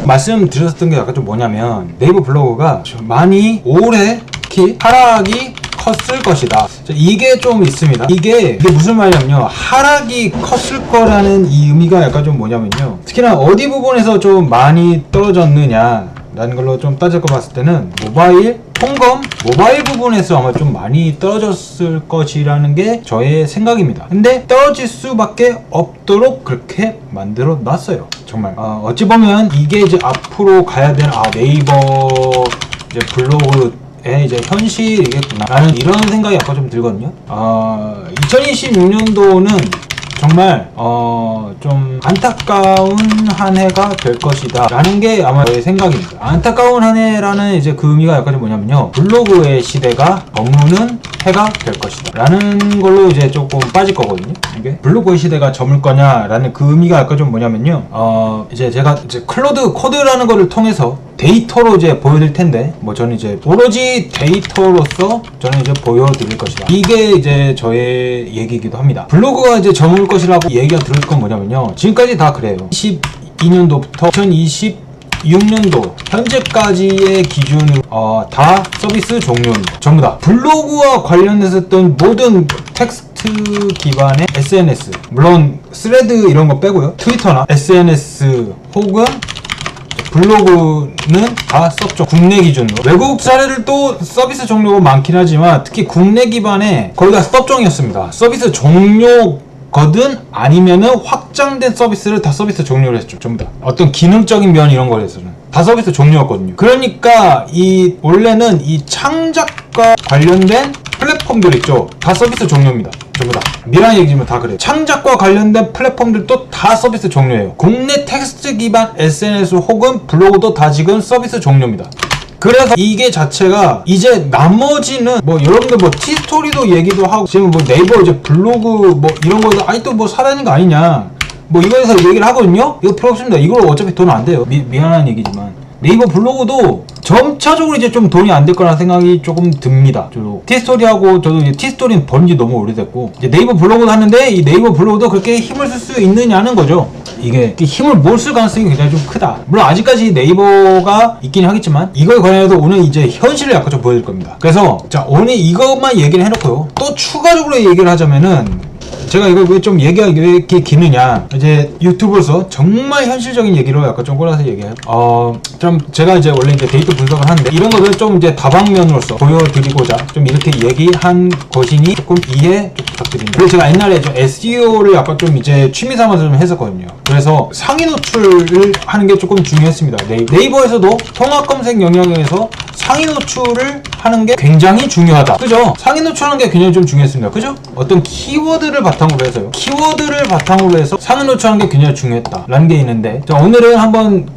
말씀드렸던 게 약간 좀 뭐냐면 네이버 블로그가 좀 많이 오래 하락이 컸을 것이다. 이게 좀 있습니다. 이게 무슨 말이냐면요, 하락이 컸을 거라는 이 의미가 약간 좀 뭐냐면요, 특히나 어디 부분에서 좀 많이 떨어졌느냐 라는 걸로 좀 따질 거 봤을 때는 모바일 통금, 모바일 부분에서 아마 좀 많이 떨어졌을 것이라는 게 저의 생각입니다. 근데 떨어질 수밖에 없도록 그렇게 만들어 놨어요. 정말 어찌 보면 이게 이제 앞으로 가야 되는 네이버 이제 블로그의 이제 현실이겠구나 라는 이런 생각이 약간 좀 들거든요. 2026년도는 정말 좀 안타까운 한 해가 될 것이다 라는 게 아마 저의 생각입니다. 안타까운 한 해라는 이제 그 의미가 약간 뭐냐면요, 블로그의 시대가 머무는 해가 될 것이다 라는 걸로 이제 조금 빠질 거거든요. 이게 블로그의 시대가 저물 거냐 라는 그 의미가 약간 좀 뭐냐면요, 이제 제가 이제 클로드 코드라는 거를 통해서 데이터로 이제 보여드릴 텐데, 뭐 저는 이제 오로지 데이터로서 저는 이제 보여드릴 것이다. 이게 이제 저의 얘기이기도 합니다. 블로그가 이제 저물 것이라고 얘기가 들을 건 뭐냐면요, 지금까지 다 그래요. 22년도부터 2026년도 현재까지의 기준으로 다 서비스 종료입니다. 전부 다 블로그와 관련해서 했던 모든 텍스트 기반의 SNS, 물론 스레드 이런 거 빼고요, 트위터나 SNS 혹은 블로그는 다 섭종, 국내 기준으로. 외국 사례들도 서비스 종료가 많긴 하지만 특히 국내 기반의 거의 다 섭종이었습니다. 서비스 종료거든 아니면은 확장된 서비스를 다 서비스 종료를 했죠. 전부 다 어떤 기능적인 면 이런 거에서는 다 서비스 종료였거든요. 그러니까 원래는 이 창작과 관련된 플랫폼들 있죠, 다 서비스 종료입니다. 전부 다 미란 얘기지만 다 그래요. 창작과 관련된 플랫폼들도 다 서비스 종료예요. 국내 텍스트 기반 SNS 혹은 블로그도 다 지금 서비스 종료입니다. 그래서 이게 자체가 이제 나머지는 뭐 여러분들 뭐 티스토리도 얘기도 하고 지금 뭐 네이버 이제 블로그 뭐 이런 거도 아직도 뭐 살아있는 거 아니냐 뭐 이거에서 얘기를 하거든요. 이거 필요 없습니다. 이걸 어차피 돈 안 돼요. 미안한 얘기지만 네이버 블로그도 점차적으로 이제 좀 돈이 안 될 거라는 생각이 조금 듭니다. 저도 티스토리하고 저도 이제 티스토리는 번 지 너무 오래됐고 이제 네이버 블로그도 하는데 이 네이버 블로그도 그렇게 힘을 쓸 수 있느냐는 거죠. 이게 힘을 못 쓸 가능성이 굉장히 좀 크다. 물론 아직까지 네이버가 있긴 하겠지만 이거에 관해서 오늘 이제 현실을 약간 좀 보여드릴 겁니다. 그래서 자, 오늘 이것만 얘기를 해놓고요, 또 추가적으로 얘기를 하자면은 제가 이걸 왜 좀 얘기가 왜 이렇게 기느냐, 이제 유튜브로서 정말 현실적인 얘기로 약간 좀 꼬라서 얘기해요. 좀 제가 이제 원래 이제 데이터 분석을 하는데 이런 것을 좀 이제 다방면으로서 보여드리고자 좀 이렇게 얘기한 것이니 조금 이해 좀 부탁드립니다. 그리고 제가 옛날에 좀 SEO를 약간 좀 이제 취미 삼아서 좀 했었거든요. 그래서 상위 노출을 하는 게 조금 중요했습니다. 네이버에서도 통합 검색 영역에서 상위 노출을 하는 게 굉장히 중요하다. 그죠? 상위 노출하는 게 굉장히 좀 중요했습니다. 그죠? 어떤 키워드를 바탕으로 해서요. 키워드를 바탕으로 해서 상위 노출하는 게 굉장히 중요했다라는 게 있는데, 자, 오늘은 한번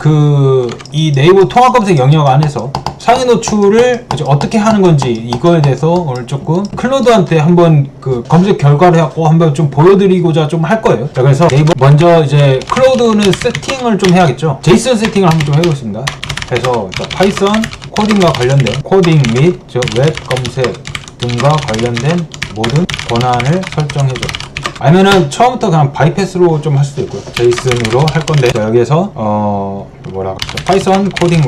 이 네이버 통합 검색 영역 안에서 상위 노출을 이제 어떻게 하는 건지 이거에 대해서 오늘 조금 클로드한테 한번 그 검색 결과를 해갖고 한번 좀 보여드리고자 좀 할 거예요. 자, 그래서 네이버 먼저 이제 클로드는 세팅을 좀 해야겠죠. 제이슨 세팅을 한번 좀 해보겠습니다. 그래서 파이썬 코딩과 관련된 코딩 및 웹 검색 등과 관련된 모든 권한을 설정해줘. 아니면은 처음부터 그냥 바이패스로 좀 할 수도 있고요. 제이슨으로 할 건데, 자, 여기에서 파이썬 코딩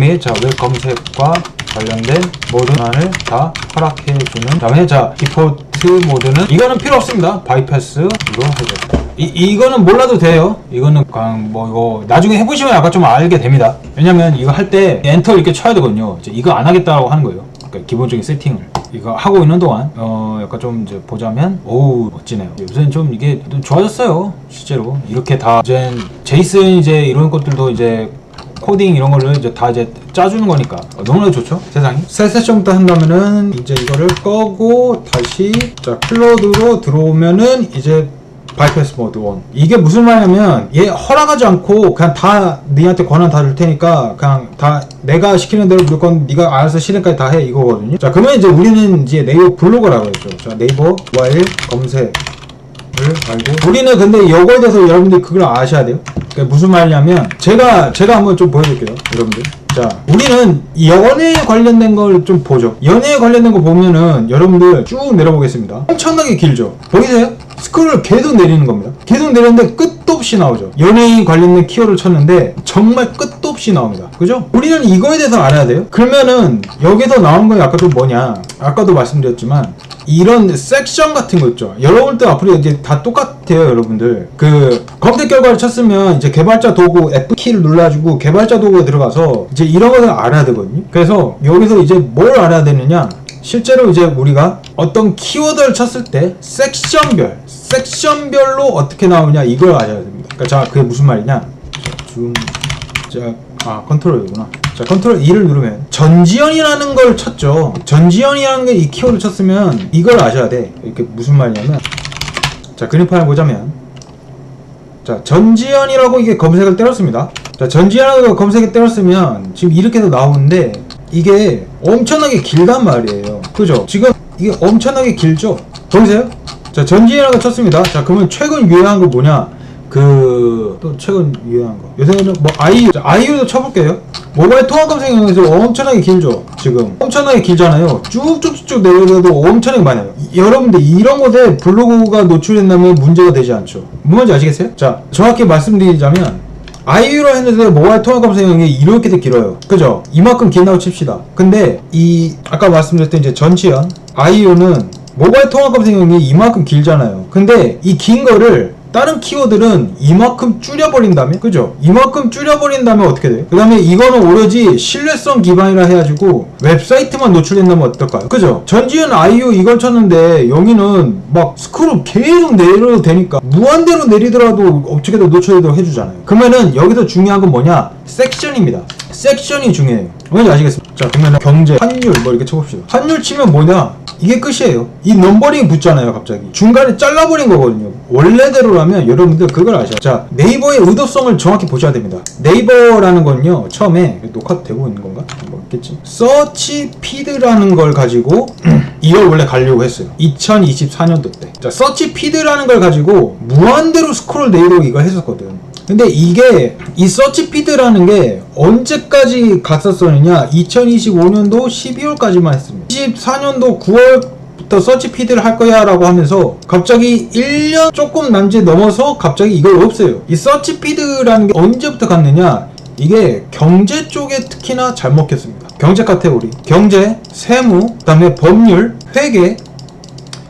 및 웹 검색과 관련된 모든 권한을 다 허락해주는 다음에, 자, 디폴트 모드는 이거는 필요 없습니다. 바이패스로 해줘. 이거는 몰라도 돼요. 이거는 그냥 뭐 이거 나중에 해보시면 약간 좀 알게 됩니다. 왜냐면 이거 할 때 엔터 이렇게 쳐야 되거든요. 이제 이거 안 하겠다라고 하는 거예요. 그러니까 기본적인 세팅을 이거 하고 있는 동안 약간 좀 이제 보자면, 오우 멋지네요. 요새는 좀 이게 좀 좋아졌어요. 실제로 이렇게 다 이제 제이슨 이제 이런 것들도 이제 코딩 이런 거를 이제 다 이제 짜주는 거니까 너무나 좋죠, 세상이. 새 세션부터 한다면은 이제 이거를 끄고 다시 자 클로드로 들어오면은 이제 바이패스 모드 1. 이게 무슨 말이냐면 얘 허락하지 않고 그냥 다 니한테 권한 다 줄 테니까 그냥 다 내가 시키는 대로 무조건 네가 알아서 실행까지 다 해 이거거든요. 자, 그러면 이제 우리는 이제 네이버 블로그라고 했죠. 자, 네이버 모바일 검색을 알고, 우리는 근데 이거에 대해서 여러분들이 그걸 아셔야 돼요. 그러니까 무슨 말이냐면 제가 한번 좀 보여드릴게요, 여러분들. 자, 우리는 연애에 관련된 걸 좀 보죠. 연애에 관련된 거 보면은 여러분들 쭉 내려보겠습니다. 엄청나게 길죠. 보이세요? 스크롤을 계속 내리는 겁니다. 계속 내렸는데 끝도 없이 나오죠. 연예인 관련된 키워드를 쳤는데 정말 끝도 없이 나옵니다. 그죠? 우리는 이거에 대해서 알아야 돼요. 그러면은 여기서 나온 거 아까도 뭐냐, 아까도 말씀드렸지만 이런 섹션 같은 거 있죠. 여러분들 앞으로 이제 다 똑같아요. 여러분들 그 검색 결과를 쳤으면 이제 개발자 도구 F키를 눌러가지고 개발자 도구에 들어가서 이제 이런 것을 알아야 되거든요. 그래서 여기서 이제 뭘 알아야 되느냐, 실제로 이제 우리가 어떤 키워드를 쳤을 때 섹션별로 어떻게 나오냐 이걸 알아야 됩니다. 그러니까 자, 그게 무슨 말이냐, 컨트롤이구나. 자, 컨트롤 E를 누르면 전지현이라는 걸 쳤죠. 전지현이라는 게 이 키워드를 쳤으면 이걸 아셔야 돼. 이게 무슨 말이냐면, 자, 그림판을 보자면, 자, 전지현이라고 이게 검색을 때렸습니다. 자, 전지현이라고 검색을 때렸으면 지금 이렇게도 나오는데 이게 엄청나게 길단 말이에요. 그죠? 지금 이게 엄청나게 길죠? 보이세요? 자, 전지현이라고 쳤습니다. 자, 그러면 최근 유행한 거 뭐냐? 또 최근 유행한 거, 요새는 뭐 아이유도 쳐볼게요. 모바일 통합 검색에서 엄청나게 길죠. 지금 엄청나게 길잖아요. 쭉쭉쭉 내려도 엄청나게 많아요. 여러분들 이런 곳에 블로그가 노출된다면 문제가 되지 않죠. 뭔지 아시겠어요? 자, 정확히 말씀드리자면 아이유로 했는데 모바일 통합 검색형이 이렇게 길어요. 그죠? 이만큼 긴다고 칩시다. 근데 이 아까 말씀드렸던 이제 전지현, 아이유는 모바일 통합 검색형이 이만큼 길잖아요. 근데 이 긴 거를 다른 키워드는 이만큼 줄여버린다면, 그죠? 이만큼 줄여버린다면 어떻게 돼요? 그 다음에 이거는 오로지 신뢰성 기반이라 해가지고 웹사이트만 노출된다면 어떨까요? 그죠? 전지현 아이유 이걸 쳤는데 여기는 막 스크롤 계속 내려도 되니까 무한대로 내리더라도 어떻게든 노출되도록 해주잖아요. 그러면은 여기서 중요한 건 뭐냐? 섹션입니다. 섹션이 중요해요. 뭔지 아시겠습니까? 자, 그러면 경제, 환율 뭐 이렇게 쳐봅시다. 환율 치면 뭐냐? 이게 끝이에요. 이 넘버링이 붙잖아요. 갑자기 중간에 잘라버린 거거든요. 원래대로라면 여러분들 그걸 아셔야. 자, 네이버의 의도성을 정확히 보셔야 됩니다. 네이버라는 건요, 처음에 녹화되고 있는 건가? 뭐 있겠지. 서치 피드라는 걸 가지고 이걸 원래 가려고 했어요. 2024년도 때. 자, 서치 피드라는 걸 가지고 무한대로 스크롤 내리고 이걸 했었거든. 근데 이게 이 서치 피드라는 게 언제까지 갔었느냐, 2025년도 12월까지만 했습니다. 24년도 9월부터 서치 피드를 할 거야 라고 하면서 갑자기 1년 조금 남짓 넘어서 갑자기 이걸 없애요. 이 서치 피드라는 게 언제부터 갔느냐, 이게 경제 쪽에 특히나 잘 먹혔습니다. 경제 카테고리, 경제, 세무, 그 다음에 법률, 회계,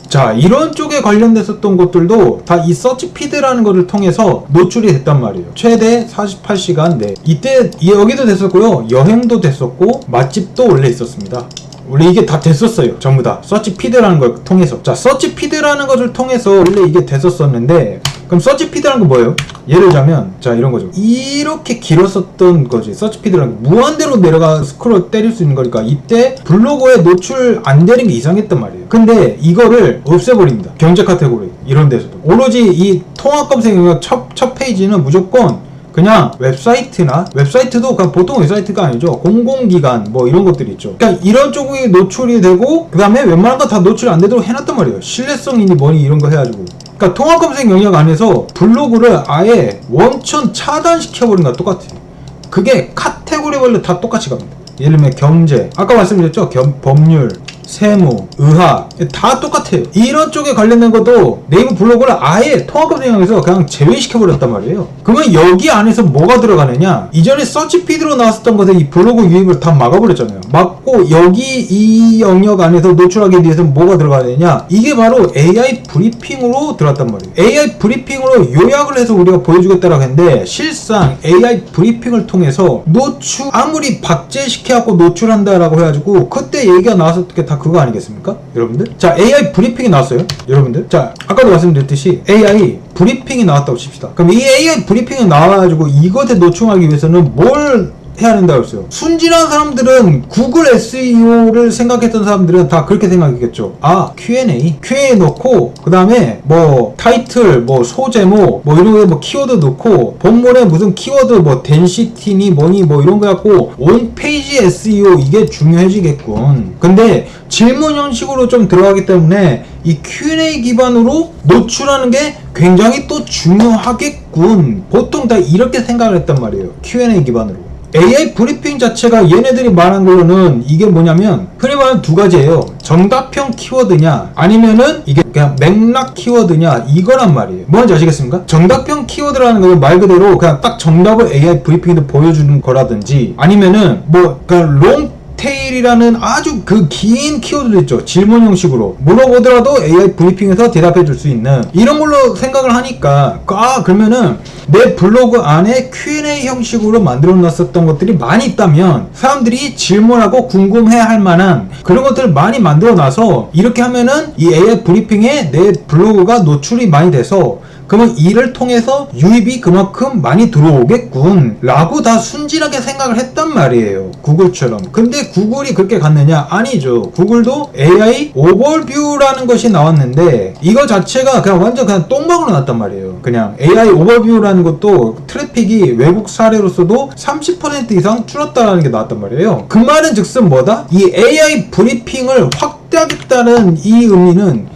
자, 이런 쪽에 관련됐었던 것들도 다 이 서치 피드라는 거를 통해서 노출이 됐단 말이에요. 최대 48시간 내. 이때 여기도 됐었고요, 여행도 됐었고, 맛집도 원래 있었습니다. 원래 이게 다 됐었어요. 전부 다 서치 피드라는 걸 통해서. 자, 서치 피드라는 것을 통해서 원래 이게 됐었었는데, 그럼 서치 피드라는 건 뭐예요? 예를 들자면, 자, 이런 거죠. 이렇게 길었었던 거지. 서치 피드라는 거 무한대로 내려가 스크롤 때릴 수 있는 거니까 이때 블로그에 노출 안 되는 게 이상했단 말이에요. 근데 이거를 없애버립니다. 경제 카테고리 이런 데서도. 오로지 이 통합 검색 영역 첫 페이지는 무조건 그냥 웹사이트도 그냥 보통 웹사이트가 아니죠. 공공기관 뭐 이런 것들이 있죠. 그러니까 이런 쪽이 노출이 되고, 그 다음에 웬만한 거 다 노출이 안 되도록 해놨단 말이에요. 신뢰성이니 뭐니 이런 거 해가지고. 그러니까 통합 검색 영역 안에서 블로그를 아예 원천 차단시켜버린 거랑 똑같아요. 그게 카테고리별로 다 똑같이 갑니다. 예를 들면 경제, 아까 말씀드렸죠? 법률, 세무, 의학 다 똑같아요. 이런 쪽에 관련된 것도 네이버 블로그를 아예 통합 검색형에서 그냥 제외시켜버렸단 말이에요. 그러면 여기 안에서 뭐가 들어가느냐, 이전에 서치 피드로 나왔었던 것에 이 블로그 유입을 다 막아버렸잖아요. 막고 여기 이 영역 안에서 노출하기 위해서 뭐가 들어가느냐, 이게 바로 AI 브리핑으로 들어갔단 말이에요. AI 브리핑으로 요약을 해서 우리가 보여주겠다라고 했는데, 실상 AI 브리핑을 통해서 노출, 아무리 박제시켜갖고 노출한다라고 해가지고 그때 얘기가 나왔었던 게 다 그거 아니겠습니까? 여러분들? 자, AI 브리핑이 나왔어요. 여러분들? 자, 아까도 말씀드렸듯이 AI 브리핑이 나왔다고 칩시다. 그럼 이 AI 브리핑이 나와가지고 이것에 노출하기 위해서는 뭘 해야 된다고 했어요. 순진한 사람들은 구글 SEO를 생각했던 사람들은 다 그렇게 생각했겠죠. 아, Q&A 넣고, 그 다음에 뭐 타이틀, 뭐 소제목, 뭐 이런 거에 뭐 키워드 넣고, 본문에 무슨 키워드 뭐 덴시티니 뭐니 뭐 이런 거 갖고 온 페이지 SEO 이게 중요해지겠군. 근데 질문 형식으로 좀 들어가기 때문에 이 Q&A 기반으로 노출하는 게 굉장히 또 중요하겠군. 보통 다 이렇게 생각을 했단 말이에요. Q&A 기반으로. AI 브리핑 자체가 얘네들이 말한 걸로는 이게 뭐냐면 흔히 말하는 두 가지예요. 정답형 키워드냐 아니면은 이게 그냥 맥락 키워드냐 이거란 말이에요. 뭔지 아시겠습니까? 정답형 키워드라는 건 말 그대로 그냥 딱 정답을 AI 브리핑에도 보여주는 거라든지 아니면은 뭐 그냥 롱테일이라는 아주 그 긴 키워드도 있죠. 질문 형식으로 물어보더라도 AI 브리핑에서 대답해 줄 수 있는 이런 걸로 생각을 하니까 그러면은 내 블로그 안에 Q&A 형식으로 만들어 놨었던 것들이 많이 있다면 사람들이 질문하고 궁금해 할 만한 그런 것들을 많이 만들어 놔서 이렇게 하면은 이 AI 브리핑에 내 블로그가 노출이 많이 돼서 그러면 이를 통해서 유입이 그만큼 많이 들어오겠군 라고 다 순진하게 생각을 했단 말이에요. 구글처럼. 근데 구글이 그렇게 갔느냐? 아니죠. 구글도 AI 오버뷰라는 것이 나왔는데 이거 자체가 그냥 완전 그냥 똥방으로 났단 말이에요. 그냥 AI 오버뷰라는 것도 트래픽이 외국 사례로서도 30% 이상 줄었다는 게 나왔단 말이에요. 그 말은 즉슨 뭐다? 이 AI 브리핑을 확대하겠다는 이 의미는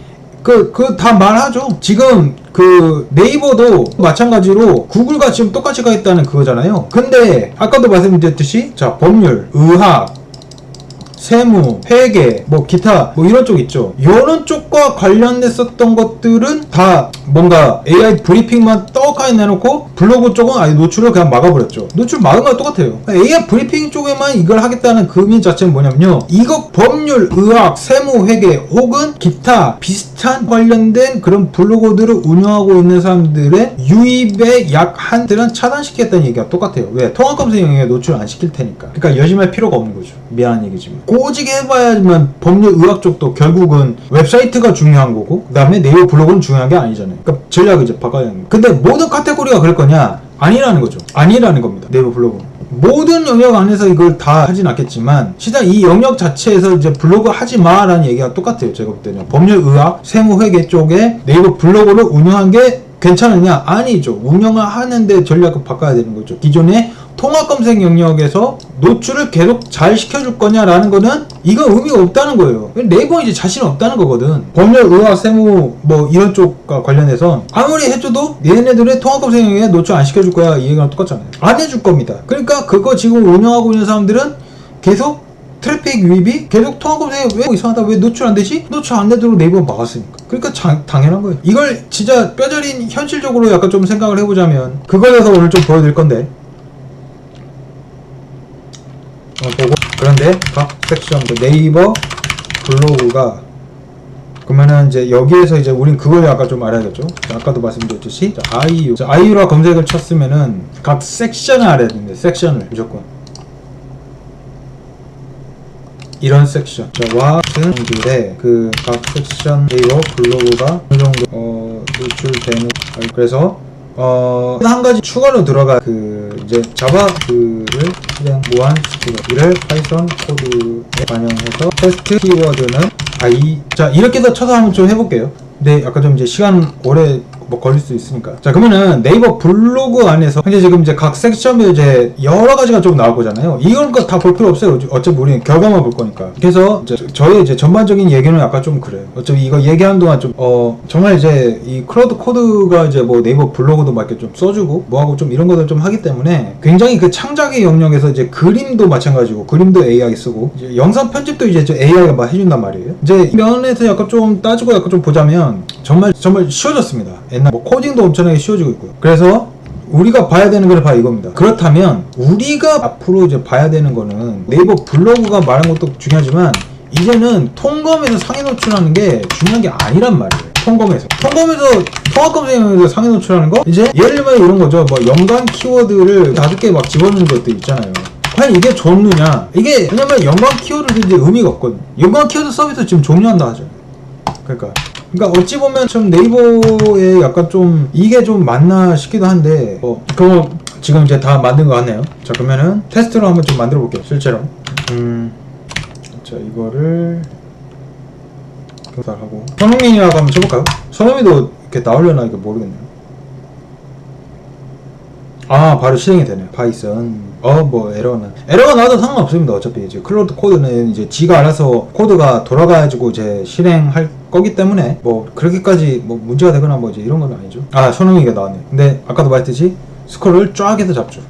다 말하죠. 지금 네이버도 마찬가지로 구글과 지금 똑같이 가겠다는 그거잖아요. 근데 아까도 말씀드렸듯이 자 법률, 의학, 세무, 회계, 뭐 기타 뭐 이런 쪽 있죠. 이런 쪽과 관련됐었던 것들은 다 뭔가 AI 브리핑만 떡하니 내놓고 블로그 쪽은 아예 노출을 그냥 막아버렸죠. 노출 막은 거랑 똑같아요. AI 브리핑 쪽에만 이걸 하겠다는 그 의미 자체는 뭐냐면요. 이거 법률, 의학, 세무, 회계 혹은 기타 비슷한 관련된 그런 블로그들을 운영하고 있는 사람들의 유입의 약 한들은 차단시키겠다는 얘기가 똑같아요. 왜? 통합검색 영역에 노출 안 시킬 테니까. 그러니까 열심히 할 필요가 없는 거죠. 미안한 얘기지만. 꼬지게 해봐야지만 법률, 의학 쪽도 결국은 웹사이트가 중요한 거고 그 다음에 네이버 블로그는 중요한 게 아니잖아요. 그러니까 전략을 이제 바꿔야 하는 거예요. 근데 모든 카테고리가 그럴 거냐? 아니라는 거죠. 아니라는 겁니다. 네이버 블로그. 모든 영역 안에서 이걸 다 하진 않겠지만 실상 이 영역 자체에서 이제 블로그 하지 마라는 얘기가 똑같아요. 제가 볼 때는 법률, 의학, 세무, 회계 쪽에 네이버 블로그를 운영한 게 괜찮으냐? 아니죠. 운영을 하는데 전략을 바꿔야 되는 거죠. 기존에 통합검색 영역에서 노출을 계속 잘 시켜줄 거냐라는 거는 이건 의미가 없다는 거예요. 네이버는 이제 자신 없다는 거거든. 법률, 의학, 세무 뭐 이런 쪽과 관련해서 아무리 해줘도 얘네들의 통합검색 영역에 노출 안 시켜줄 거야 이 얘기랑 똑같잖아요. 안 해줄 겁니다. 그러니까 그거 지금 운영하고 있는 사람들은 계속 트래픽 유입이 계속 통합검색에 왜 이상하다 왜 노출 안 되지? 노출 안 되도록 네이버가 막았으니까. 그러니까 당연한 거예요. 이걸 진짜 뼈저린 현실적으로 약간 좀 생각을 해보자면 그거에 대해서 오늘 좀 보여드릴 건데 보고 그런데 각 섹션 네이버 블로그가 그러면은 이제 여기에서 이제 우린 그걸 아까 좀 알아야겠죠. 아까도 말씀드렸듯이 아이유라 검색을 쳤으면은 각 섹션을 알아야 되는데 섹션을 무조건 이런 섹션 와슨들의 그 각 섹션 네이버 블로그가 어느 정도 노출되는 그래서 한 가지 추가로 들어가 이제 자바 글을 실행 무한 스크롤을 파이썬 코드에 반영해서 테스트 키워드는 자 이렇게 해서 쳐서 한번 좀 해볼게요. 근데 약간 좀 이제 시간 오래 뭐 걸릴 수 있으니까. 자 그러면은 네이버 블로그 안에서 현재 지금 이제 각 섹션에 이제 여러 가지가 좀 나올 거잖아요. 이런 거 다 볼 필요 없어요. 어차피 우리는 결과만 볼 거니까. 그래서 이제 저의 이제 전반적인 얘기는 약간 좀 그래요. 어차피 이거 얘기하는 동안 좀 정말 이제 이 클라우드 코드가 이제 뭐 네이버 블로그도 막 이렇게 좀 써주고 뭐하고 좀 이런 것들 좀 하기 때문에 굉장히 그 창작의 영역에서 이제 그림도 마찬가지고 그림도 AI 쓰고 이제 영상 편집도 이제 AI가 막 해준단 말이에요. 이제 이 면에서 약간 좀 따지고 약간 좀 보자면 정말 쉬워졌습니다. 옛날 뭐 코딩도 엄청나게 쉬워지고 있고요. 그래서 우리가 봐야 되는 걸 이겁니다. 그렇다면 우리가 앞으로 이제 봐야 되는 거는 네이버 블로그가 말한 것도 중요하지만 이제는 통검에서 상위 노출하는 게 중요한 게 아니란 말이에요. 통검에서 통합검색에서 상위 노출하는 거 이제 예를 들면 이런 거죠. 뭐 연관 키워드를 5개 막 집어넣는 것들 있잖아요. 과연 이게 좋느냐? 이게 왜냐면 연관 키워드도 이제 의미가 없거든. 연관 키워드 서비스 지금 종료한다 하죠. 그러니까 어찌 보면 좀 네이버에 약간 좀 이게 좀 맞나 싶기도 한데 그거 지금 이제 다 만든 거 같네요. 자 그러면은 테스트로 한번 좀 만들어 볼게요. 실제로 자 이거를 하고 손흥민이라고 한번 쳐볼까요? 손흥민도 이렇게 나오려나 이거 모르겠네요. 바로 실행이 되네요. 파이썬 뭐 에러가 나와도 상관없습니다. 어차피 이제 클라우드 코드는 이제 지가 알아서 코드가 돌아가지고 이제 실행할 거기 때문에 뭐 그렇게까지 뭐 문제가 되거나 뭐 이제 이런 건 아니죠. 손흥민이가 나왔네. 근데 아까도 말했듯이 스크롤을 쫙 해서 잡죠.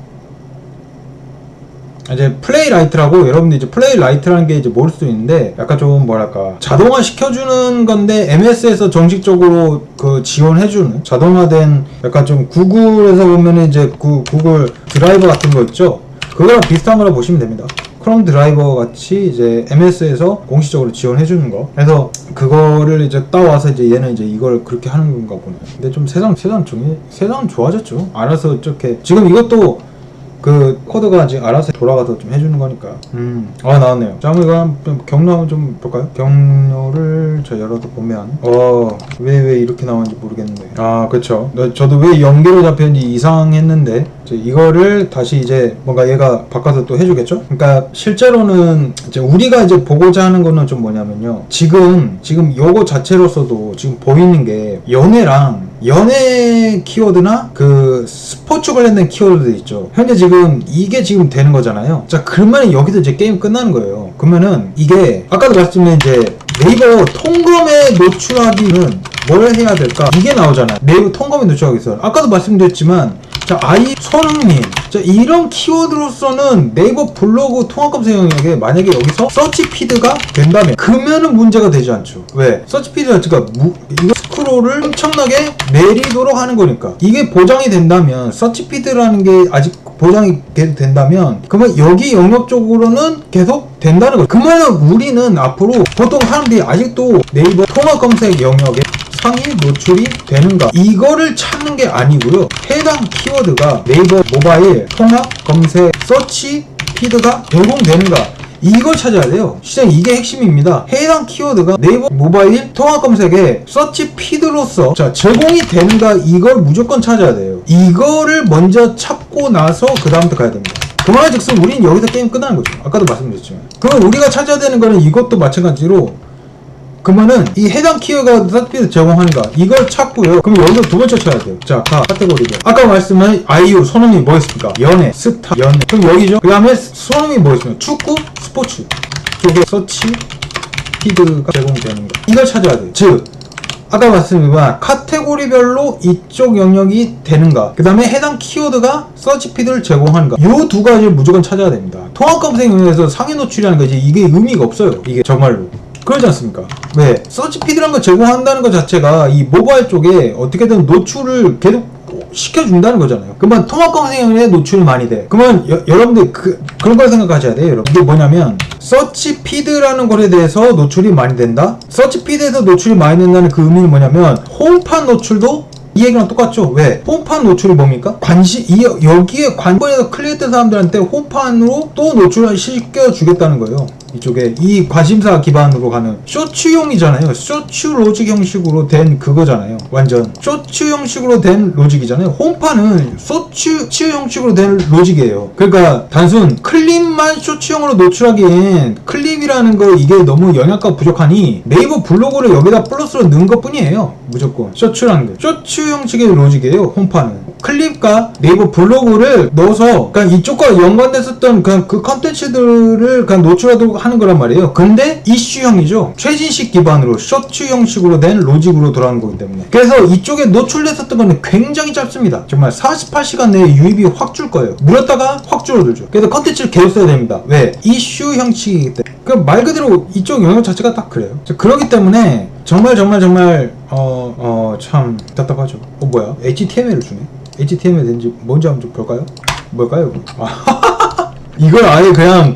이제 플레이라이트라고, 여러분들 이제 플레이라이트라는 게 이제 모를 수도 있는데 약간 좀 뭐랄까 자동화 시켜주는 건데 MS에서 정식적으로 그 지원해주는 자동화된 약간 좀 구글에서 보면은 이제 구글 드라이버 같은 거 있죠. 그거랑 비슷한 거라 보시면 됩니다. 크롬 드라이버 같이 이제 MS에서 공식적으로 지원해주는 거. 그래서 그거를 이제 따와서 이제 얘는 이제 이걸 그렇게 하는 건가 보네. 근데 좀 세상은 좋아졌죠. 알아서 이렇게 지금 이것도 그 코드가 아직 알아서 돌아가서 좀 해주는 거니까. 나왔네요. 자, 한번 이거 한번 경로 한번 좀 볼까요? 경로를 저 열어서 보면 왜 이렇게 나왔는지 모르겠는데. 그쵸. 저도 왜 연계로 잡혔는지 이상했는데 이거를 다시 이제 뭔가 얘가 바꿔서 또 해주겠죠? 그러니까 실제로는 이제 우리가 이제 보고자 하는 거는 좀 뭐냐면요. 지금 요거 자체로서도 지금 보이는 게 연애 키워드나 그 스포츠 관련된 키워드들 있죠. 현재 지금 이게 지금 되는 거잖아요. 자, 그러면 여기서 이제 게임 끝나는 거예요. 그러면은 이게 아까도 말씀드린 이제 네이버 통금에 노출하기는 뭘 해야 될까? 이게 나오잖아요. 네이버 통금에 노출하기 위해서. 아까도 말씀드렸지만 자, 손흥민. 자, 이런 키워드로서는 네이버 블로그 통합 검색 영역에 만약에 여기서 서치 피드가 된다면 그러면은 문제가 되지 않죠. 왜? 서치 피드 자체가 이거 스크롤을 엄청나게 내리도록 하는 거니까. 이게 보장이 된다면 서치 피드라는 게 아직 보장이 계속 된다면 그러면 여기 영역 쪽으로는 계속 된다는 거죠. 그러면 우리는 앞으로 보통 사람들이 아직도 네이버 통합 검색 영역에 상위 노출이 되는가 이거를 찾는 게 아니고요. 해당 키워드가 네이버 모바일 통합 검색 서치 피드가 제공되는가 이걸 찾아야 돼요. 실제 이게 핵심입니다. 해당 키워드가 네이버 모바일 통합 검색에 서치 피드로서 제공이 되는가 이걸 무조건 찾아야 돼요. 이거를 먼저 찾고 나서 그 다음부터 가야 됩니다. 그말즉슨 우린 여기서 게임 끝나는 거죠. 아까도 말씀드렸지만. 그럼 우리가 찾아야 되는 거는 이것도 마찬가지로 그러면은 이 해당 키워드가 서치피드 제공하는가 이걸 찾고요. 그럼 여기서 두 번째 쳐야 돼요. 자, 카테고리별. 아까 말씀한 아이유, 손흥민 뭐 있습니까? 연애, 스타, 연애. 그럼 여기죠. 그 다음에 손흥민 뭐 있습니까? 축구, 스포츠 쪽에 서치 피드가 제공되는가 이걸 찾아야 돼요. 즉 아까 말씀드린 카테고리별로 이쪽 영역이 되는가 그 다음에 해당 키워드가 서치 피드를 제공하는가 요 두 가지를 무조건 찾아야 됩니다. 통합 검색 영역에서 상위 노출이라는 거지 이게 의미가 없어요. 이게 정말로. 그러지 않습니까? 왜? 서치 피드라는 걸 제공한다는 것 자체가 이 모바일 쪽에 어떻게든 노출을 계속 시켜준다는 거잖아요. 그러면 통합 검색에 노출이 많이 돼. 그러면 여러분들 그런 걸 생각하셔야 돼요. 여러분. 이게 뭐냐면 서치 피드라는 것에 대해서 노출이 많이 된다? 서치 피드에서 노출이 많이 된다는 그 의미는 뭐냐면 홈판 노출도 이 얘기랑 똑같죠. 왜? 홈판 노출이 뭡니까? 여기에 관건에서 클릭했던 사람들한테 홈판으로 또 노출을 시켜주겠다는 거예요. 이쪽에 이 관심사 기반으로 가는 쇼츠용이잖아요. 쇼츠 로직 형식으로 된 그거잖아요. 완전 쇼츠 형식으로 된 로직이잖아요. 홈판은 쇼츠 형식으로 된 로직이에요. 그러니까 단순 클립만 쇼츠형으로 노출하기엔 클립이라는 거 이게 너무 영양가 부족하니 네이버 블로그를 여기다 플러스로 넣은 것 뿐이에요. 무조건 쇼츠라는 게 쇼츠 형식의 로직이에요. 홈판은 클립과 네이버 블로그를 넣어서 그냥 이쪽과 연관됐었던 그냥 그 컨텐츠들을 그냥 노출하도록 하는 거란 말이에요. 근데 이슈형이죠. 최신식 기반으로 쇼츠 형식으로 된 로직으로 돌아가는 거기 때문에. 그래서 이쪽에 노출됐었던 거는 굉장히 짧습니다. 정말 48시간 내에 유입이 확 줄 거예요. 물었다가 확 줄어들죠. 그래서 컨텐츠를 계속 써야 됩니다. 왜? 이슈 형식이기 때문에. 그 말 그대로 이쪽 영역 자체가 딱 그래요. 그렇기 때문에 정말 참 답답하죠. 뭐야? HTML을 주네. HTML 된지 뭔지 한번 좀 볼까요? 뭘까요? 이걸 아예 그냥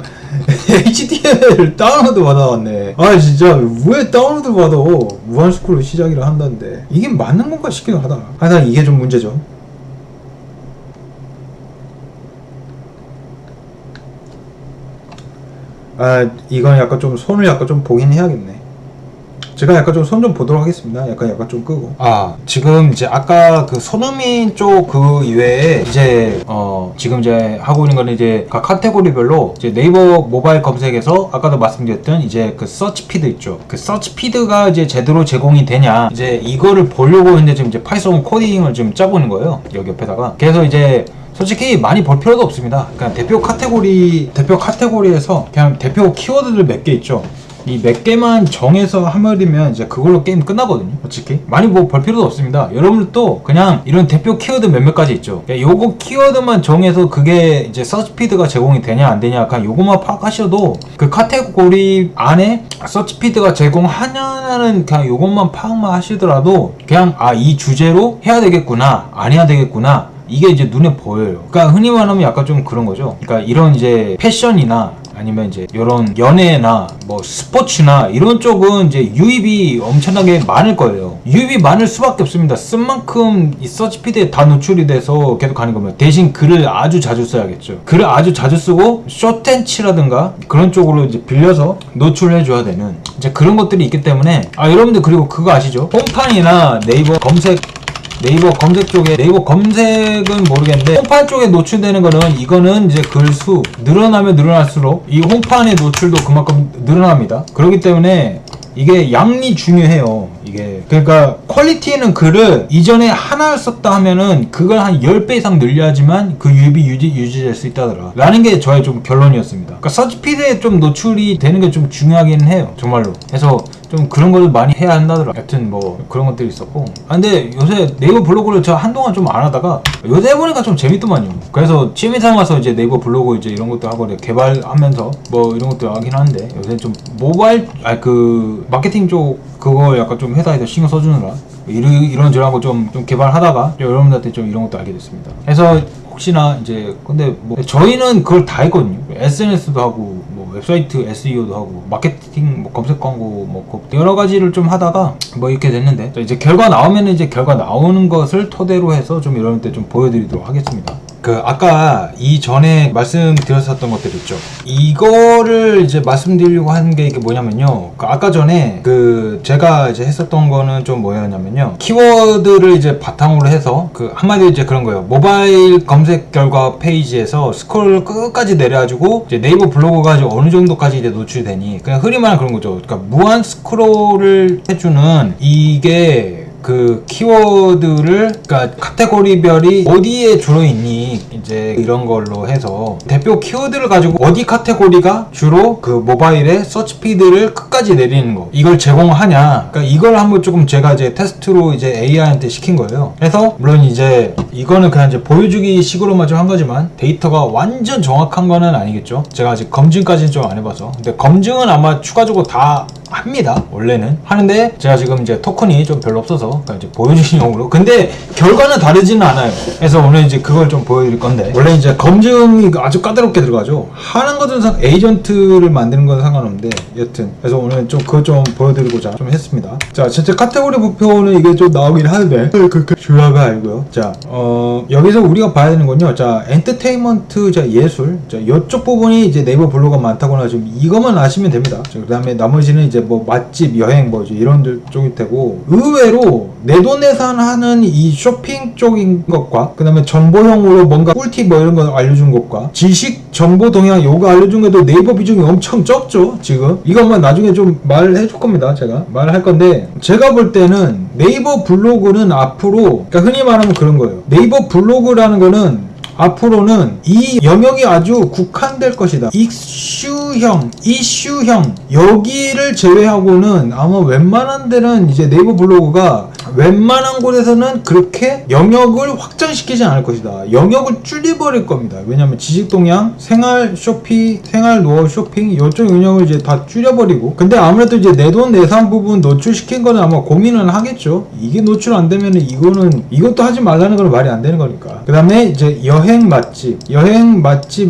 HTML 다운로드 받아왔네. 진짜 왜 다운로드 받아? 무한스크롤 시작이라 한다는데 이게 맞는 건가 싶기도 하다. 하여튼 이게 좀 문제죠. 이건 약간 좀 손을 약간 좀 보긴 해야겠네. 제가 약간 좀 손 좀 보도록 하겠습니다. 약간 좀 끄고. 지금 이제 아까 그 손흥민 쪽 그 이외에 이제 지금 이제 하고 있는 거는 이제 각 카테고리별로 이제 네이버 모바일 검색에서 아까도 말씀드렸던 이제 그 서치 피드 있죠. 그 서치 피드가 이제 제대로 제공이 되냐 이제 이거를 보려고 했는데 지금 이제 파이썬 코딩을 좀 짜보는 거예요. 여기 옆에다가. 그래서 이제 솔직히 많이 볼 필요도 없습니다. 그냥 대표 카테고리에서 그냥 대표 키워드들 몇 개 있죠. 이 몇 개만 정해서 하면 이제 그걸로 게임 끝나거든요. 솔직히 많이 뭐 볼 필요도 없습니다. 여러분들도 그냥 이런 대표 키워드 몇몇 가지 있죠. 요거 키워드만 정해서 그게 이제 서치피드가 제공이 되냐 안 되냐 그냥 요거만 파악하셔도 그 카테고리 안에 서치피드가 제공하냐는 그냥 요것만 파악만 하시더라도 그냥 아 이 주제로 해야 되겠구나 안 해야 되겠구나 이게 이제 눈에 보여요. 그러니까 흔히 말하면 약간 좀 그런 거죠. 그러니까 이런 이제 패션이나 아니면 이제 이런 연예나 뭐 스포츠나 이런 쪽은 이제 유입이 엄청나게 많을 거예요. 유입이 많을 수밖에 없습니다. 쓴 만큼 이 서치피드에 다 노출이 돼서 계속 가는 거면 대신 글을 아주 자주 써야겠죠. 글을 아주 자주 쓰고 쇼텐치라든가 그런 쪽으로 이제 빌려서 노출해 줘야 되는 이제 그런 것들이 있기 때문에 여러분들 그리고 그거 아시죠? 홈판이나 네이버 검색 쪽에 네이버 검색은 모르겠는데 홈판 쪽에 노출되는 거는 이거는 이제 글수 늘어나면 늘어날수록 이 홈판의 노출도 그만큼 늘어납니다. 그렇기 때문에 이게 양이 중요해요. 이게 그러니까 퀄리티 있는 글을 이전에 하나를 썼다 하면은 그걸 한 10배 이상 늘려야지만 그 유입이 유지될 수 있다더라 라는 게 저의 좀 결론이었습니다. 그러니까 서치피드에 좀 노출이 되는 게 좀 중요하긴 해요. 정말로. 그래서 좀 그런 것을 많이 해야 한다더라. 여튼 뭐 그런 것들이 있었고 근데 요새 네이버 블로그를 저 한동안 좀 안 하다가 요새 해보니까 좀 재밌더만요. 그래서 취미상 와서 이제 네이버 블로그 이제 이런 것도 하고 개발하면서 뭐 이런 것도 하긴 하는데 요새 좀 모바일 그 마케팅 쪽 그거 약간 좀 회사에서 신경 써주느라 이런저런 거 좀 개발하다가 여러분들한테 좀 이런 것도 알게 됐습니다. 그래서 혹시나 이제 근데 뭐 저희는 그걸 다 했거든요. SNS도 하고 뭐 웹사이트 SEO도 하고 마케팅 뭐 검색 광고 뭐 여러 가지를 좀 하다가 뭐 이렇게 됐는데 이제 결과 나오면 이제 결과 나오는 것을 토대로 해서 좀 여러분들 좀 보여드리도록 하겠습니다. 그 아까 이전에 말씀드렸었던 것들 있죠. 이거를 이제 말씀드리려고 하는 게 이게 뭐냐면요. 그 아까 전에 그 제가 이제 했었던 거는 좀 뭐였냐면요. 키워드를 이제 바탕으로 해서 그 한마디로 이제 그런 거예요. 모바일 검색 결과 페이지에서 스크롤 끝까지 내려가지고 이제 네이버 블로그가 이제 어느 정도까지 이제 노출되니 그냥 흔히 말하는 그런 거죠. 그러니까 무한 스크롤을 해주는 이게 그 키워드를 그러니까 카테고리별이 어디에 주로 있니 이제 이런 걸로 해서 대표 키워드를 가지고 어디 카테고리가 주로 그 모바일의 서치피드를 끝까지 내리는 거 이걸 제공하냐 그러니까 이걸 한번 조금 제가 이제 테스트로 이제 AI한테 시킨 거예요. 그래서 물론 이제 이거는 그냥 이제 보여주기 식으로만 좀 한 거지만 데이터가 완전 정확한 거는 아니겠죠. 제가 아직 검증까지는 좀 안 해봐서 근데 검증은 아마 추가적으로 다 합니다. 원래는 하는데 제가 지금 이제 토큰이 좀 별로 없어서 이제 보여주기용으로 근데 결과는 다르지는 않아요. 그래서 오늘 이제 그걸 좀 보여드릴 건데 원래 이제 검증이 아주 까다롭게 들어가죠. 하는 것은 에이전트를 만드는 건 상관없는데 여튼 그래서 오늘 좀 그거 좀 보여드리고자 좀 했습니다. 자 전체 카테고리 부표는 이게 좀 나오긴 하는데 그렇게 중요하가 아니고요. 자 여기서 우리가 봐야 되는 건요. 자 엔터테인먼트 자 예술 자 이쪽 부분이 이제 네이버 블로그가 많다거나 좀 이것만 아시면 됩니다. 그 다음에 나머지는 이제 뭐 맛집, 여행 뭐 이런 쪽이 되고 의외로 내돈내산하는 이 쇼핑 쪽인 것과 그 다음에 정보형으로 뭔가 꿀팁 뭐 이런 거 알려준 것과 지식, 정보 동향 요거 알려준 것도 네이버 비중이 엄청 적죠. 지금 이것만 나중에 좀 말을 해줄 겁니다. 제가 말을 할 건데 제가 볼 때는 네이버 블로그는 앞으로 그러니까 흔히 말하면 그런 거예요. 네이버 블로그라는 거는 앞으로는 이 영역이 아주 국한될 것이다. 이슈형 여기를 제외하고는 아마 웬만한 데는 이제 네이버 블로그가 웬만한 곳에서는 그렇게 영역을 확장시키지 않을 것이다. 영역을 줄여버릴 겁니다. 왜냐면 지식동향, 생활 쇼핑, 생활 노하우 쇼핑 이쪽 영역을 이제 다 줄여버리고 근데 아무래도 이제 내돈내산 부분 노출시킨 거는 아마 고민은 하겠죠. 이게 노출 안 되면은 이것도 하지 말라는 건 말이 안 되는 거니까. 그 다음에 이제 여행 맛집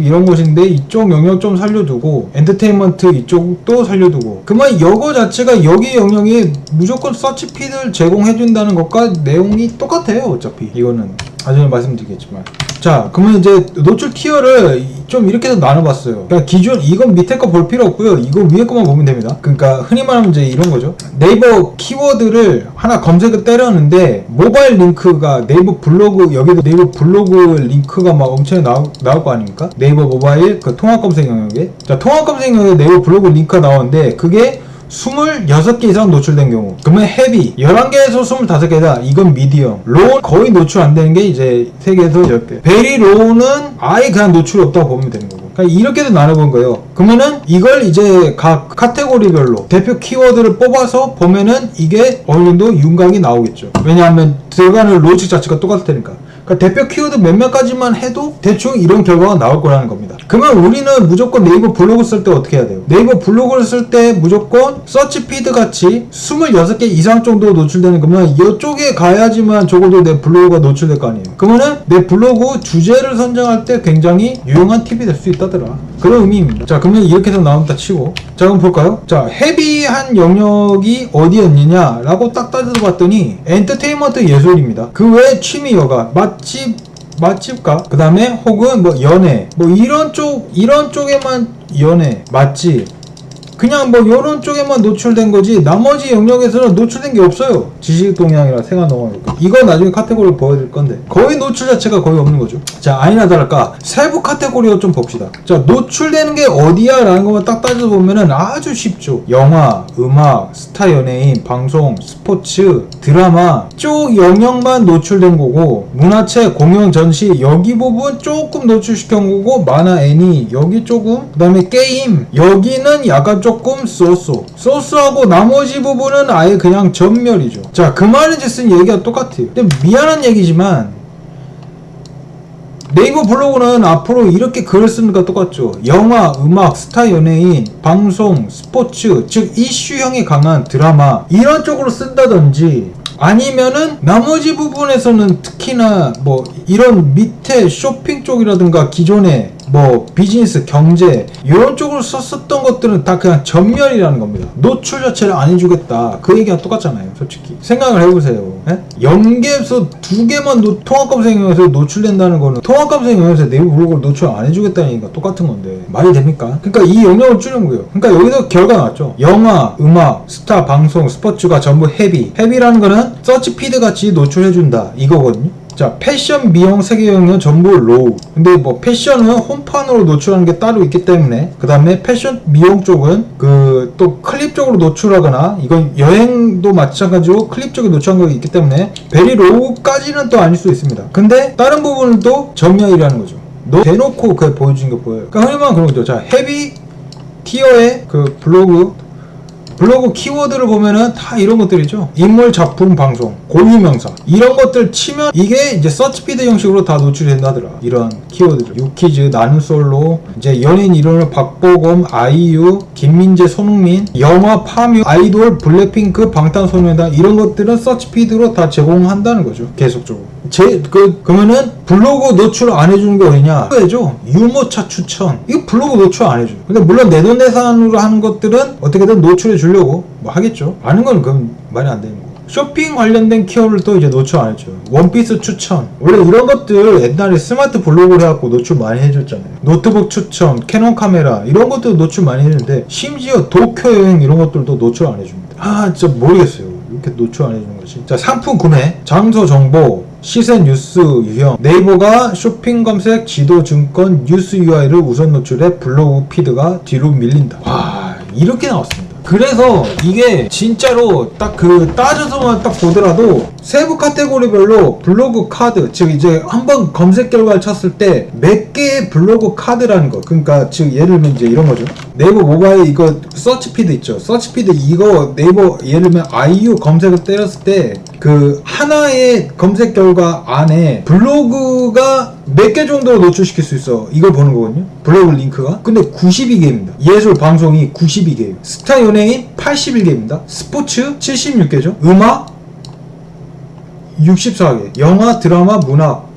이런 곳인데 이쪽 영역 좀 살려두고 엔터테인먼트 이쪽도 살려두고 그만 이거 자체가 여기 영역이 무조건 서치피드를 제공해준다는 것과 내용이 똑같아요. 어차피 이거는 나중에 말씀드리겠지만 자 그러면 이제 노출 티어를 좀 이렇게 해서 나눠봤어요. 그러니까 기존 이건 밑에 거 볼 필요 없고요. 이거 위에 거만 보면 됩니다. 그러니까 흔히 말하면 이제 이런 거죠. 네이버 키워드를 하나 검색을 때렸는데 모바일 링크가 네이버 블로그 여기도 네이버 블로그 링크가 막 엄청 나올 거 아닙니까? 네이버 모바일 그 통합 검색 영역에 자 통합 검색 영역에 네이버 블로그 링크가 나오는데 그게 26개 이상 노출된 경우 그러면 헤비 11개에서 25개다. 이건 미디엄 로우 거의 노출 안 되는 게 이제 3개에서 10개 베리 로우는 아예 그냥 노출이 없다고 보면 되는 거고 그러니까 이렇게도 나눠본 거예요. 그러면은 이걸 이제 각 카테고리별로 대표 키워드를 뽑아서 보면은 이게 어느 정도 윤곽이 나오겠죠. 왜냐하면 들어가는 로직 자체가 똑같을 테니까. 그러니까 대표 키워드 몇몇 가지만 해도 대충 이런 결과가 나올 거라는 겁니다. 그러면 우리는 무조건 네이버 블로그 쓸 때 어떻게 해야 돼요? 네이버 블로그를 쓸 때 무조건 서치 피드 같이 26개 이상 정도 노출되는 거면 이쪽에 가야지만 적어도 내 블로그가 노출될 거 아니에요. 그러면은 내 블로그 주제를 선정할 때 굉장히 유용한 팁이 될 수 있다더라. 그런 의미입니다. 자, 그러면 이렇게 해서 나온다 치고, 자, 그럼 볼까요? 자, 헤비한 영역이 어디였느냐 라고 딱 따져서 봤더니 엔터테인먼트 예술입니다. 그 외에 취미 여가, 맛집가, 그 다음에 혹은 뭐 연애, 뭐 이런 쪽에만 연애, 맛집, 그냥 뭐 이런 쪽에만 노출된 거지 나머지 영역에서는 노출된 게 없어요. 지식 동향이라 새가 넘어가고 이거 나중에 카테고리를 보여드릴 건데 거의 노출 자체가 거의 없는 거죠. 자, 아니나 다를까 세부 카테고리を좀 봅시다. 자, 노출되는 게 어디야 라는 것만 딱 따져서 보면은 아주 쉽죠. 영화, 음악, 스타 연예인, 방송, 스포츠, 드라마 쪽 영역만 노출된 거고, 문화체, 공연, 전시 여기 부분 조금 노출시킨 거고, 만화, 애니 여기 조금, 그 다음에 게임 여기는 약간 조금 소스하고 나머지 부분은 아예 그냥 전멸이죠. 자, 그 말은 이제 쓴 얘기가 똑같아요. 근데 미안한 얘기지만 네이버 블로그는 앞으로 이렇게 글을 쓰는 것과 똑같죠. 영화, 음악, 스타 연예인, 방송, 스포츠, 즉 이슈형이 강한 드라마 이런 쪽으로 쓴다든지, 아니면은 나머지 부분에서는 특히나 뭐 이런 밑에 쇼핑 쪽이라든가 기존에 뭐 비즈니스, 경제 이런 쪽으로 썼었던 것들은 다 그냥 전멸이라는 겁니다. 노출 자체를 안 해주겠다 그 얘기가 똑같잖아요. 솔직히 생각을 해보세요. 연계에서 2개만 통합감성 영역에서 노출된다는 거는 통합감성 영역에서 네이버 블로그를 노출 안 해주겠다는 얘기가 똑같은 건데 말이 됩니까? 그러니까 이 영역을 줄인 거예요. 그러니까 여기서 결과 나왔죠. 영화, 음악, 스타, 방송, 스포츠가 전부 헤비라는 거는 서치 피드 같이 노출해준다 이거거든요. 자, 패션, 미용, 세계 영역은 전부 로우. 근데 뭐 패션은 홈판으로 노출하는 게 따로 있기 때문에, 그 다음에 패션, 미용 쪽은 그 또 클립 쪽으로 노출하거나, 이건 여행도 마찬가지로 클립 쪽에 노출한 게 있기 때문에 베리 로우까지는 또 아닐 수 있습니다. 근데 다른 부분은 또 전멸이라는 거죠. 대놓고 그 보여준 게 보여요. 그러니까 흔히 말하는 그런 거죠. 자, 헤비 티어의 그 블로그 키워드를 보면은 다 이런 것들이죠. 인물, 작품, 방송, 고유명사 이런 것들 치면 이게 이제 서치피드 형식으로 다 노출이 된다더라. 이런 키워드들. 유키즈, 나는 솔로, 이제 연예인 이름은 박보검, 아이유, 김민재, 손흥민, 영화, 파뮤, 아이돌, 블랙핑크, 방탄소년단 이런 것들은 서치피드로 다 제공한다는 거죠. 계속적으로. 그러면은 블로그 노출 안 해주는 게 어디냐? 해죠. 유모차 추천. 이거 블로그 노출 안 해줘요. 근데 물론 내돈내산으로 하는 것들은 어떻게든 노출해 주려고 뭐 하겠죠. 아는 건 그건 말이 안 되는 거. 쇼핑 관련된 키워드를 또 이제 노출 안 해줘요. 원피스 추천. 원래 이런 것들 옛날에 스마트 블로그를 해갖고 노출 많이 해줬잖아요. 노트북 추천, 캐논 카메라 이런 것도 노출 많이 해주는데 심지어 도쿄 여행 이런 것들도 노출 안 해줍니다. 아, 진짜 모르겠어요. 이렇게 노출 안 해주는 거지. 자, 상품 구매, 장소 정보, 시세 뉴스 유형, 네이버가 쇼핑 검색, 지도 증권, 뉴스 UI를 우선 노출해 블로그 피드가 뒤로 밀린다. 와, 이렇게 나왔습니다. 그래서 이게 진짜로 딱 그 따져서만 딱 보더라도 세부 카테고리별로 블로그 카드, 즉 이제 한번 검색 결과를 쳤을 때 몇 개의 블로그 카드라는 거, 그러니까 즉 예를 들면 이제 이런 거죠. 네이버 모바일 이거 서치 피드 있죠. 서치 피드 이거 네이버 예를 들면 아이유 검색을 때렸을 때 그 하나의 검색 결과 안에 블로그가 몇 개 정도로 노출시킬 수 있어. 이걸 보는 거거든요. 블로그 링크가. 근데 92개입니다. 예술 방송이 92개예요. 스타 연예인 81개입니다. 스포츠 76개죠. 음악 64개. 영화, 드라마, 문학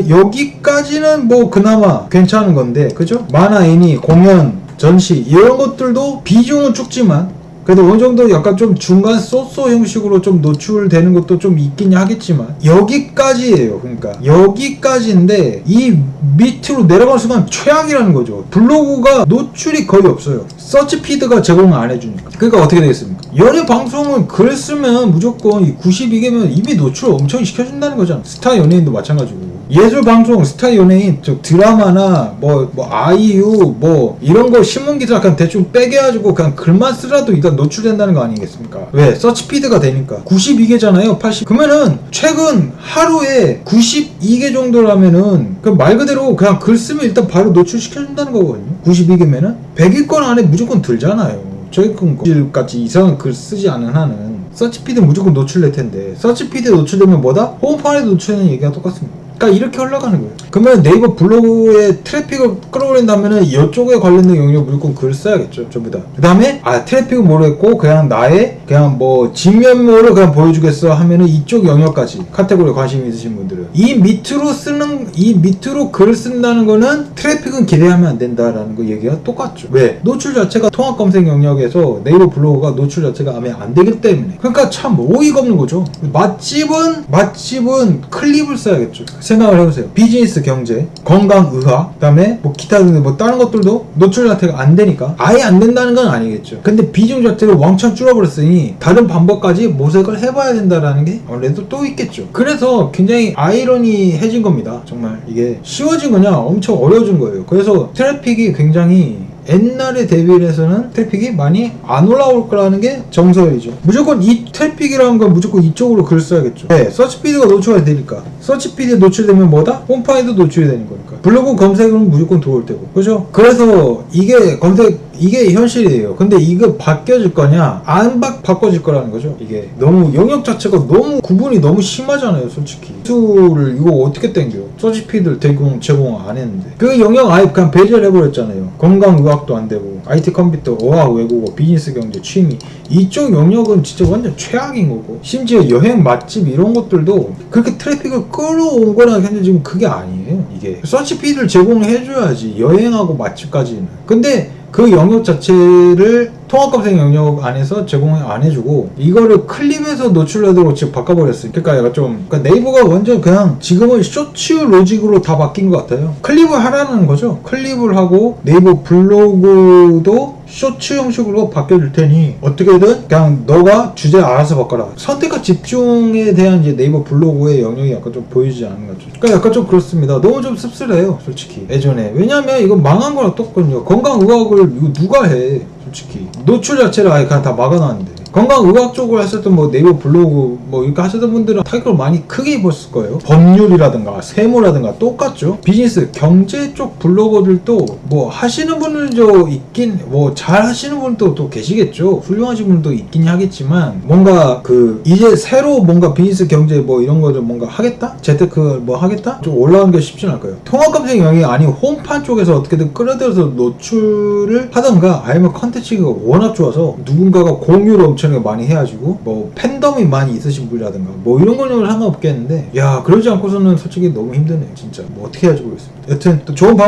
여기까지는 뭐 그나마 괜찮은 건데, 그죠? 만화, 애니, 공연, 전시 이런 것들도 비중은 죽지만 그래도 어느 정도 약간 좀 중간 소소 형식으로 좀 노출되는 것도 좀 있긴 하겠지만 여기까지예요. 그러니까 여기까지인데 이 밑으로 내려가는 순간 최악이라는 거죠. 블로그가 노출이 거의 없어요. 서치 피드가 제공을 안 해주니까. 그러니까 어떻게 되겠습니까? 연예 방송은 글 쓰면 무조건 이 92개면 이미 노출 엄청 시켜준다는 거잖아. 스타 연예인도 마찬가지고. 예술 방송, 스타 연예인, 드라마나 뭐 아이유 뭐 이런 거 신문 기사 그냥 대충 빼개가지고 그냥 글만 쓰라도 일단 노출된다는 거 아니겠습니까? 왜? 서치피드가 되니까. 92개잖아요. 80. 그러면은 최근 하루에 92개 정도라면은 그 말 그대로 그냥 글 쓰면 일단 바로 노출시켜준다는 거거든요. 92개면은 100일권 안에 무조건 들잖아요. 저희같이 이상한 글 쓰지 않은 한은 서치피드 무조건 노출될 텐데, 서치피드에 노출되면 뭐다? 홈판에 노출되는 얘기가 똑같습니다. 그러니까 이렇게 흘러가는 거예요. 그러면 네이버 블로그에 트래픽을 끌어올린다면은 이쪽에 관련된 영역 무조건 글을 써야겠죠, 전부 다. 그 다음에 트래픽은 모르겠고 그냥 나의 그냥 뭐 진면모를 그냥 보여주겠어 하면은 이쪽 영역까지 카테고리에 관심 있으신 분들은 이 밑으로 글을 쓴다는 거는 트래픽은 기대하면 안 된다라는 거 얘기가 똑같죠. 왜? 노출 자체가 통합 검색 영역에서 네이버 블로그가 노출 자체가 하면 안 되기 때문에. 그러니까 참 어이가 없는 거죠. 맛집은 클립을 써야겠죠. 생각을 해보세요. 비즈니스, 경제, 건강, 의학, 그 다음에 뭐 기타 등등 뭐 다른 것들도 노출 자체가 안 되니까 아예 안 된다는 건 아니겠죠. 근데 비중 자체를 왕창 줄어버렸으니 다른 방법까지 모색을 해봐야 된다라는 게 아무래도 또 있겠죠. 그래서 굉장히 아이러니해진 겁니다. 정말 이게 쉬워진 거냐 엄청 어려워진 거예요. 그래서 트래픽이 굉장히 옛날에 대비를 해서는 트래픽이 많이 안 올라올 거라는 게 정설이죠. 무조건 이 트래픽이라는 건 무조건 이쪽으로 글 써야겠죠. 네, 서치피드가 노출이 되니까. 서치피드에 노출되면 뭐다? 홈파에도 노출이 되는 거니까. 블로그 검색은 무조건 들어올 테고. 그죠? 그래서 이게 현실이에요. 근데 이거 바뀌어질 거냐? 안 바꿔질 거라는 거죠. 이게 너무 영역 자체가 너무 구분이 너무 심하잖아요, 솔직히. 수를 이거 어떻게 땡겨? 서치피드를 제공 안 했는데. 그 영역 아예 그냥 배제를 해버렸잖아요. 건강, 의학도 안 되고, IT 컴퓨터, 어학, 외국어, 비즈니스, 경제, 취미. 이쪽 영역은 진짜 완전 최악인 거고. 심지어 여행, 맛집 이런 것들도 그렇게 트래픽을 끌어온 거나 근데 지금 그게 아니에요. 이게 서치피드를 제공해줘야지. 여행하고 맛집까지는. 근데 그 영역 자체를 통합검색 영역 안에서 제공 안 해주고 이거를 클립에서 노출하도록 지금 바꿔버렸어요. 그러니까 약간 그러니까 네이버가 완전 그냥 지금은 쇼츠 로직으로 다 바뀐 것 같아요. 클립을 하라는 거죠. 클립을 하고 네이버 블로그도 쇼츠 형식으로 바뀌어줄 테니 어떻게든 그냥 너가 주제 알아서 바꿔라. 선택과 집중에 대한 이제 네이버 블로그의 영역이 약간 좀 보이지 않는 거죠. 그러니까 약간 좀 그렇습니다. 너무 좀 씁쓸해요, 솔직히. 예전에. 왜냐면 이거 망한 거랑 똑같거든요. 건강의학을 이거 누가 해, 솔직히. 노출 자체를 아예 그냥 다 막아놨는데. 건강의학 쪽을 하셨던 뭐 네이버 블로그 뭐 이렇게 하셨던 분들은 타격을 많이 크게 입었을 거예요. 법률이라든가 세무라든가 똑같죠. 비즈니스, 경제 쪽 블로거들도 뭐 하시는 분들도 있긴 뭐 잘 하시는 분도 또 계시겠죠. 훌륭하신 분도 있긴 하겠지만 뭔가 이제 새로 뭔가 비즈니스, 경제 뭐 이런 거를 뭔가 하겠다? 재테크 뭐 하겠다? 좀 올라가는 게 쉽진 않을 거예요. 통합검색 영역이 아니고 홈판 쪽에서 어떻게든 끌어들여서 노출을 하던가 아니면 컨텐츠가 워낙 좋아서 누군가가 공유를 엄청나게 많이 해가지고 뭐 팬덤이 많이 있으신 분이라든가 뭐 이런 거는 상관없겠는데 야 그러지 않고서는 솔직히 너무 힘드네요. 진짜 뭐 어떻게 해야 할지 모르겠습니다. 여튼 또 좋은 방송